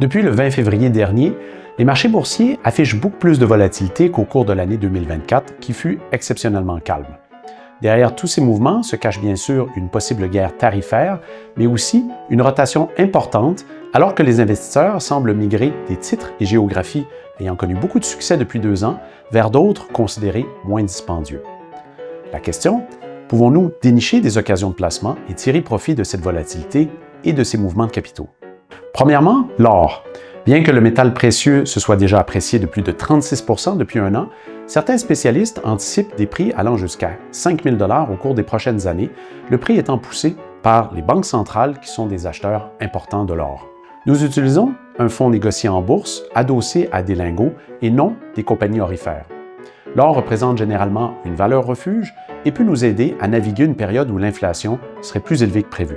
Depuis le 20 février dernier, les marchés boursiers affichent beaucoup plus de volatilité qu'au cours de l'année 2024, qui fut exceptionnellement calme. Derrière tous ces mouvements se cache bien sûr une possible guerre tarifaire, mais aussi une rotation importante, alors que les investisseurs semblent migrer des titres et géographies ayant connu beaucoup de succès depuis 2 ans vers d'autres considérés moins dispendieux. La question, pouvons-nous dénicher des occasions de placement et tirer profit de cette volatilité et de ces mouvements de capitaux? Premièrement, l'or. Bien que le métal précieux se soit déjà apprécié de plus de 36 % depuis 1 an, certains spécialistes anticipent des prix allant jusqu'à 5 000 $ au cours des prochaines années, le prix étant poussé par les banques centrales qui sont des acheteurs importants de l'or. Nous utilisons un fonds négocié en bourse adossé à des lingots et non des compagnies orifères. L'or représente généralement une valeur refuge et peut nous aider à naviguer une période où l'inflation serait plus élevée que prévu.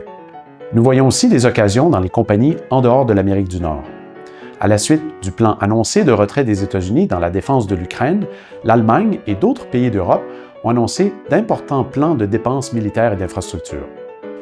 Nous voyons aussi des occasions dans les compagnies en dehors de l'Amérique du Nord. À la suite du plan annoncé de retrait des États-Unis dans la défense de l'Ukraine, l'Allemagne et d'autres pays d'Europe ont annoncé d'importants plans de dépenses militaires et d'infrastructures.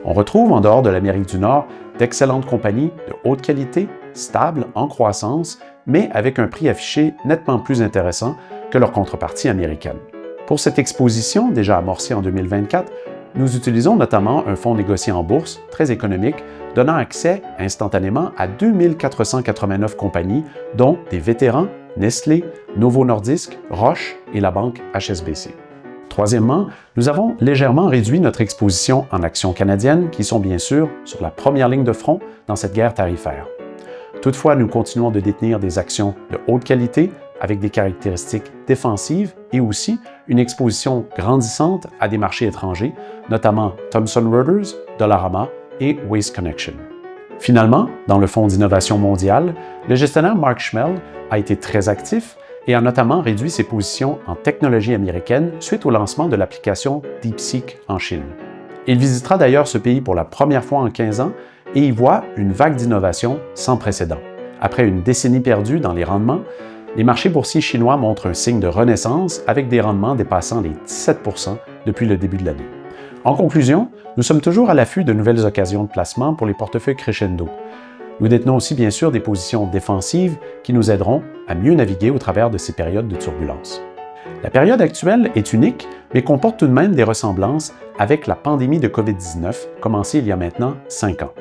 On retrouve en dehors de l'Amérique du Nord d'excellentes compagnies de haute qualité, stables, en croissance, mais avec un prix affiché nettement plus intéressant que leur contrepartie américaine. Pour cette exposition, déjà amorcée en 2024, nous utilisons notamment un fonds négocié en bourse, très économique, donnant accès instantanément à 2489 compagnies, dont des vétérans, Nestlé, Novo Nordisk, Roche et la banque HSBC. Troisièmement, nous avons légèrement réduit notre exposition en actions canadiennes qui sont bien sûr sur la première ligne de front dans cette guerre tarifaire. Toutefois, nous continuons de détenir des actions de haute qualité avec des caractéristiques défensives et aussi une exposition grandissante à des marchés étrangers, notamment Thomson Reuters, Dollarama et Waste Connection. Finalement, dans le Fonds d'innovation mondiale, le gestionnaire Mark Schmel a été très actif et a notamment réduit ses positions en technologie américaine suite au lancement de l'application DeepSeek en Chine. Il visitera d'ailleurs ce pays pour la première fois en 15 ans et y voit une vague d'innovation sans précédent. Après une décennie perdue dans les rendements, les marchés boursiers chinois montrent un signe de renaissance avec des rendements dépassant les 17 % depuis le début de l'année. En conclusion, nous sommes toujours à l'affût de nouvelles occasions de placement pour les portefeuilles crescendo. Nous détenons aussi bien sûr des positions défensives qui nous aideront à mieux naviguer au travers de ces périodes de turbulence. La période actuelle est unique, mais comporte tout de même des ressemblances avec la pandémie de COVID-19 commencée il y a maintenant 5 ans.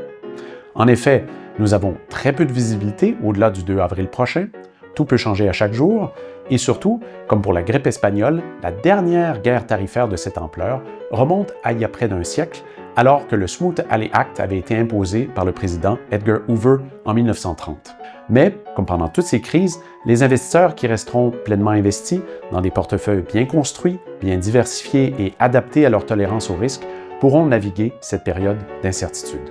En effet, nous avons très peu de visibilité au-delà du 2 avril prochain, tout peut changer à chaque jour, et surtout, comme pour la grippe espagnole, la dernière guerre tarifaire de cette ampleur remonte à il y a près d'1 siècle, alors que le Smooth Alley Act avait été imposé par le président Edgar Hoover en 1930. Mais, comme pendant toutes ces crises, les investisseurs qui resteront pleinement investis dans des portefeuilles bien construits, bien diversifiés et adaptés à leur tolérance au risque pourront naviguer cette période d'incertitude.